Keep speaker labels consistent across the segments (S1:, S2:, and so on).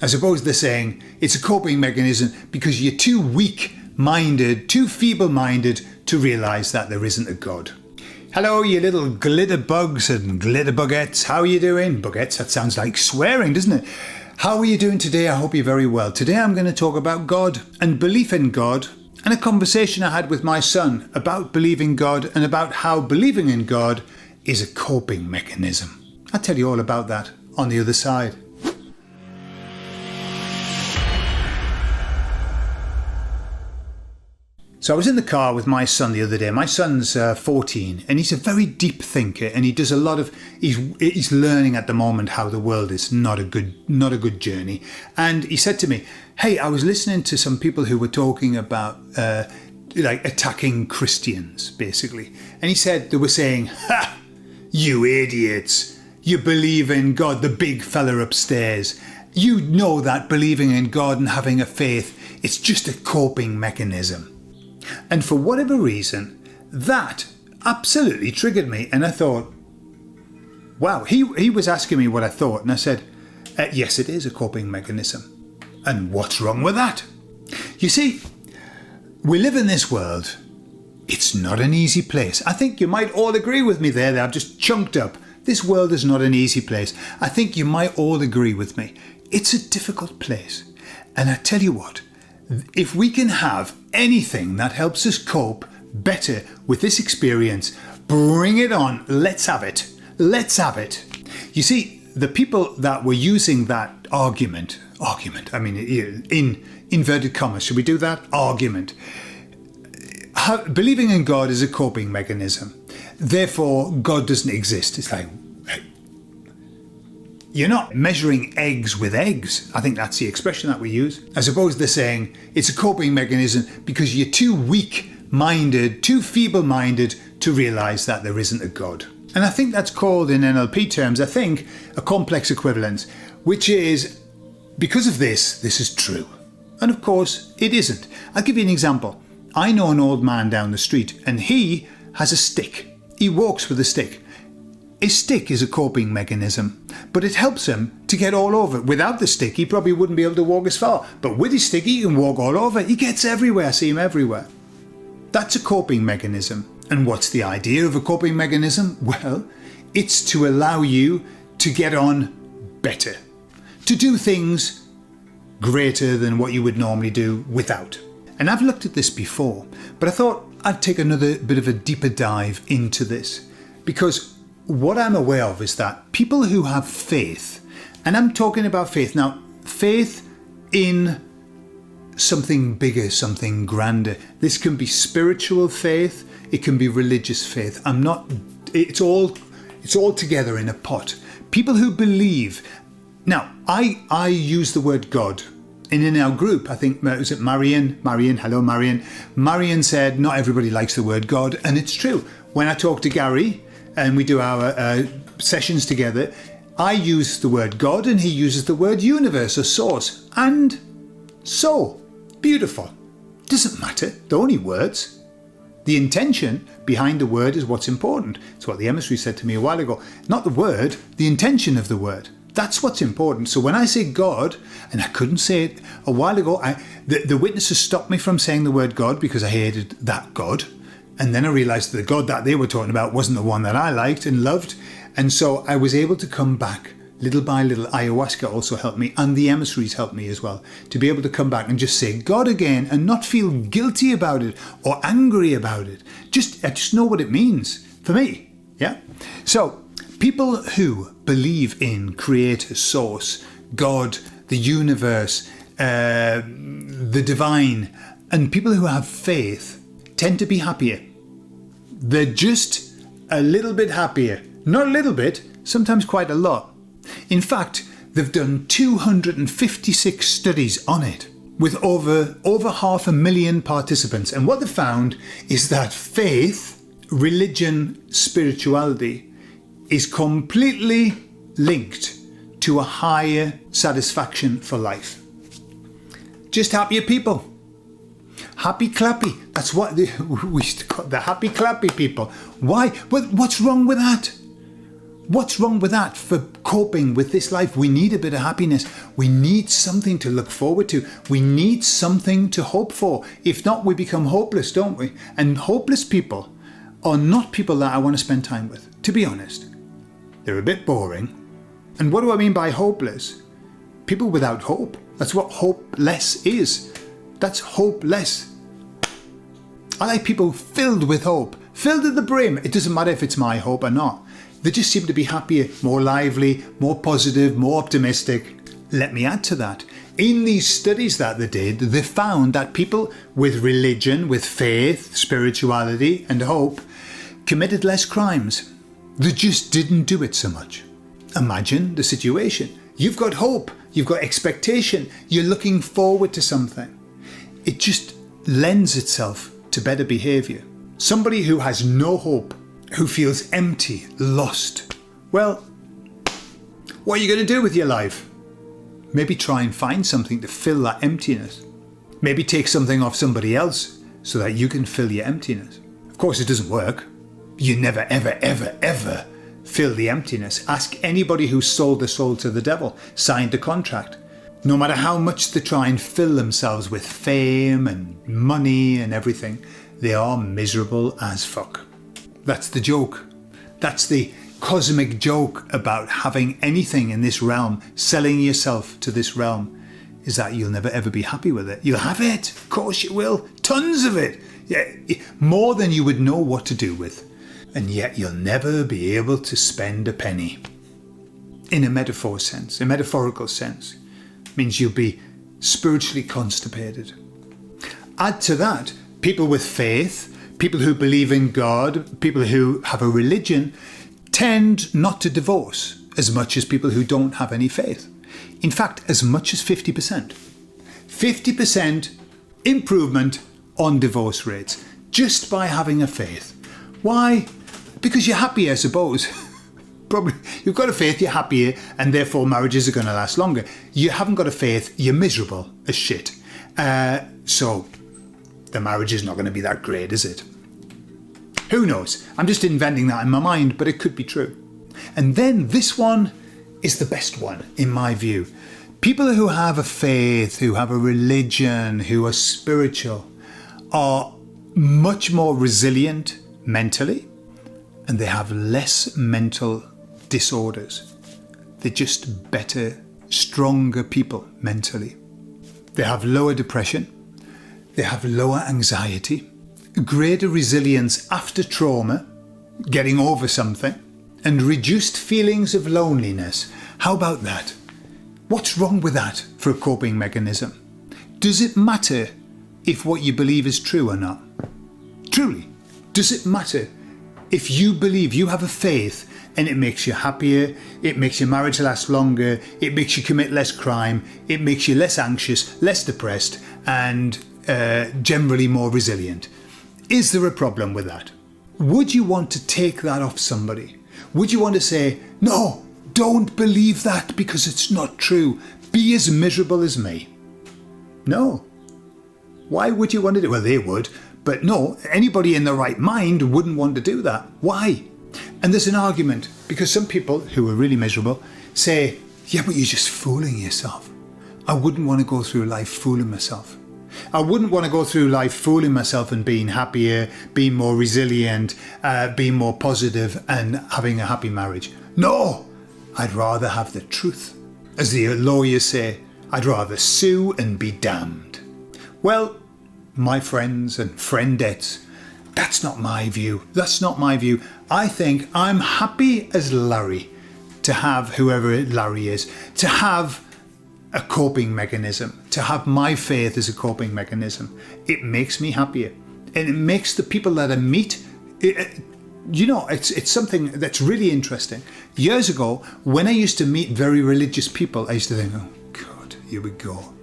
S1: I suppose they're saying it's a coping mechanism because you're too weak-minded, too feeble-minded to realise that there isn't a God. Hello, you little glitter bugs and glitter bugettes. How are you doing? Bugettes, that sounds like swearing, doesn't it? How are you doing today? I hope you're very well. Today I'm going to talk about God and belief in God and a conversation I had with my son about believing God and about how believing in God is a coping mechanism. I'll tell you all about that on the other side. So I was in the car with my son the other day. My son's 14 and he's a very deep thinker, and he does a lot of, he's learning at the moment how the world is not a good journey. And he said to me, hey, I was listening to some people who were talking about like attacking Christians, basically. And he said, they were saying, ha, you idiots, you believe in God, the big fella upstairs. You know that believing in God and having a faith, it's just a coping mechanism. And for whatever reason, that absolutely triggered me. And I thought, wow, he was asking me what I thought. And I said, yes, it is a coping mechanism. And what's wrong with that? You see, we live in this world. It's not an easy place. I think you might all agree with me there that I've just chunked up. This world is not an easy place. I think you might all agree with me. It's a difficult place. And I tell you what, if we can have anything that helps us cope better with this experience, bring it on. Let's have it. Let's have it. You see, the people that were using that argument, I mean, in inverted commas, should we do that? Argument. Believing in God is a coping mechanism. Therefore, God doesn't exist. It's like, you're not measuring eggs with eggs. I think that's the expression that we use. I suppose they're saying it's a coping mechanism because you're too weak-minded, too feeble-minded to realise that there isn't a God. And I think that's called, in NLP terms, I think, a complex equivalence, which is, because of this is true. And of course, it isn't. I'll give you an example. I know an old man down the street and he has a stick. He walks with a stick. A stick is a coping mechanism, but it helps him to get all over. Without the stick, he probably wouldn't be able to walk as far. But with his stick, he can walk all over. He gets everywhere. I see him everywhere. That's a coping mechanism. And what's the idea of a coping mechanism? Well, it's to allow you to get on better, to do things greater than what you would normally do without. And I've looked at this before, but I thought I'd take another bit of a deeper dive into this, because what I'm aware of is that people who have faith, and I'm talking about faith now, faith in something bigger, something grander. This can be spiritual faith, it can be religious faith. It's all together in a pot. People who believe. Now, I use the word God. And in our group, I think, was it Marion? Hello, Marion. Marion said, not everybody likes the word God. And it's true. When I talk to Gary and we do our sessions together, I use the word God and he uses the word universe or source. And so, beautiful. Doesn't matter. They're only words. The intention behind the word is what's important. It's what the emissary said to me a while ago. Not the word, the intention of the word. That's what's important. So when I say God, and I couldn't say it a while ago, the witnesses stopped me from saying the word God because I hated that God. And then I realised the God that they were talking about wasn't the one that I liked and loved. And so I was able to come back little by little. Ayahuasca also helped me, and the emissaries helped me as well, to be able to come back and just say God again and not feel guilty about it or angry about it. I just know what it means for me. Yeah. So people who believe in creator, source, God, the universe, the divine, and people who have faith tend to be happier. They're just a little bit happier. Not a little bit, sometimes quite a lot. In fact, they've done 256 studies on it with over 500,000 participants. And what they found is that faith, religion, spirituality is completely linked to a higher satisfaction for life. Just happier people. Happy clappy. That's what we used to call the happy clappy people. Why? What's wrong with that? What's wrong with that for coping with this life? We need a bit of happiness. We need something to look forward to. We need something to hope for. If not, we become hopeless, don't we? And hopeless people are not people that I want to spend time with, to be honest. They're a bit boring. And what do I mean by hopeless? People without hope. That's what hopeless is. That's hopeless. I like people filled with hope, filled to the brim. It doesn't matter if it's my hope or not. They just seem to be happier, more lively, more positive, more optimistic. Let me add to that. In these studies that they did, they found that people with religion, with faith, spirituality and hope committed less crimes. They just didn't do it so much. Imagine the situation. You've got hope, you've got expectation, you're looking forward to something. It just lends itself to better behaviour. Somebody who has no hope, who feels empty, lost, well, what are you going to do with your life? Maybe try and find something to fill that emptiness. Maybe take something off somebody else so that you can fill your emptiness. Of course, it doesn't work. You never, ever, ever, ever fill the emptiness. Ask anybody who sold their soul to the devil, signed a contract. No matter how much they try and fill themselves with fame and money and everything, they are miserable as fuck. That's the joke. That's the cosmic joke about having anything in this realm, selling yourself to this realm, is that you'll never ever be happy with it. You'll have it. Of course you will. Tons of it. Yeah, more than you would know what to do with. And yet you'll never be able to spend a penny. In a metaphor sense, a metaphorical sense, means you'll be spiritually constipated. Add to that, people with faith, people who believe in God, people who have a religion, tend not to divorce as much as people who don't have any faith. In fact, as much as 50%. 50% improvement on divorce rates just by having a faith. Why? Because you're happy, I suppose. Probably you've got a faith, you're happier, and therefore marriages are going to last longer. You haven't got a faith, you're miserable as shit. So the marriage is not going to be that great, is it? Who knows? I'm just inventing that in my mind, but it could be true. And then this one is the best one, in my view. People who have a faith, who have a religion, who are spiritual, are much more resilient mentally, and they have less mental disorders. They're just better, stronger people mentally. They have lower depression. They have lower anxiety, greater resilience after trauma, getting over something, and reduced feelings of loneliness. How about that? What's wrong with that for a coping mechanism? Does it matter if what you believe is true or not? Truly, does it matter if you believe, you have a faith, and it makes you happier, it makes your marriage last longer, it makes you commit less crime, it makes you less anxious, less depressed, and generally more resilient? Is there a problem with that? Would you want to take that off somebody? Would you want to say, no, don't believe that because it's not true. Be as miserable as me? No. Why would you want to do? Well, they would, but no, anybody in the right mind wouldn't want to do that. Why? And there's an argument, because some people who are really miserable say, yeah, but you're just fooling yourself. I wouldn't want to go through life fooling myself. I wouldn't want to go through life fooling myself and being happier, being more resilient, being more positive and having a happy marriage. No, I'd rather have the truth. As the lawyers say, I'd rather sue and be damned. Well, my friends and friendettes, that's not my view. That's not my view. I think I'm happy as Larry to have whoever Larry is, to have a coping mechanism, to have my faith as a coping mechanism. It makes me happier, and it makes the people that I meet, it's something that's really interesting. Years ago, when I used to meet very religious people, I used to think, oh God, here we go.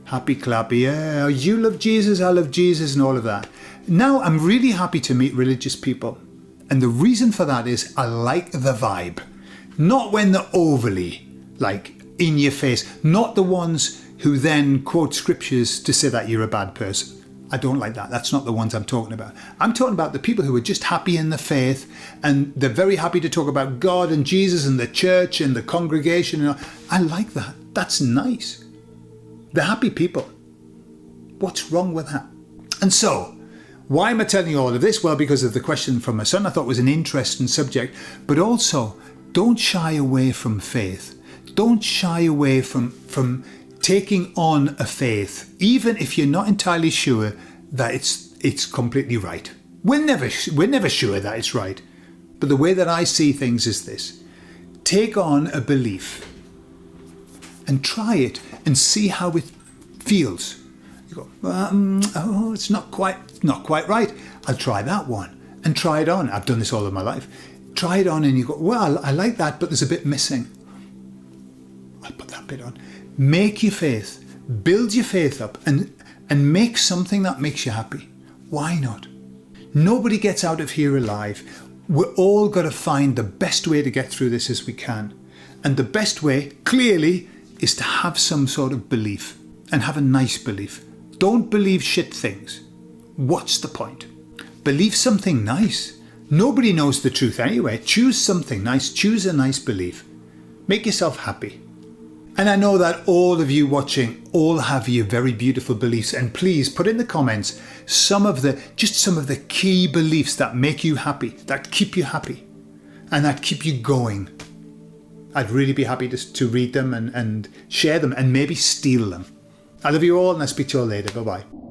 S1: Happy clappy, yeah, you love Jesus, I love Jesus, and all of that. Now I'm really happy to meet religious people. And the reason for that is I like the vibe. Not when they're overly, like, in your face. Not the ones who then quote scriptures to say that you're a bad person. I don't like that. That's not the ones I'm talking about. I'm talking about the people who are just happy in the faith, and they're very happy to talk about God and Jesus and the church and the congregation. And I like that. That's nice. They're happy people. What's wrong with that? And so, why am I telling you all of this? Well, because of the question from my son, I thought was an interesting subject. But also, don't shy away from faith. Don't shy away from taking on a faith, even if you're not entirely sure that it's completely right. We're never sure that it's right. But the way that I see things is this: take on a belief and try it and see how it feels. You go, oh, it's not quite right. I'll try that one and try it on. I've done this all of my life. Try it on and you go, well, I like that, but there's a bit missing. I'll put that bit on. Make your faith, build your faith up and make something that makes you happy. Why not? Nobody gets out of here alive. We're all got to find the best way to get through this as we can. And the best way, clearly, is to have some sort of belief and have a nice belief. Don't believe shit things. What's the point? Believe something nice. Nobody knows the truth anyway. Choose something nice. Choose a nice belief. Make yourself happy. And I know that all of you watching all have your very beautiful beliefs, and please put in the comments some of the key beliefs that make you happy, that keep you happy, and that keep you going. I'd really be happy to read them and share them and maybe steal them. I love you all, and I'll speak to you all later. Bye-bye.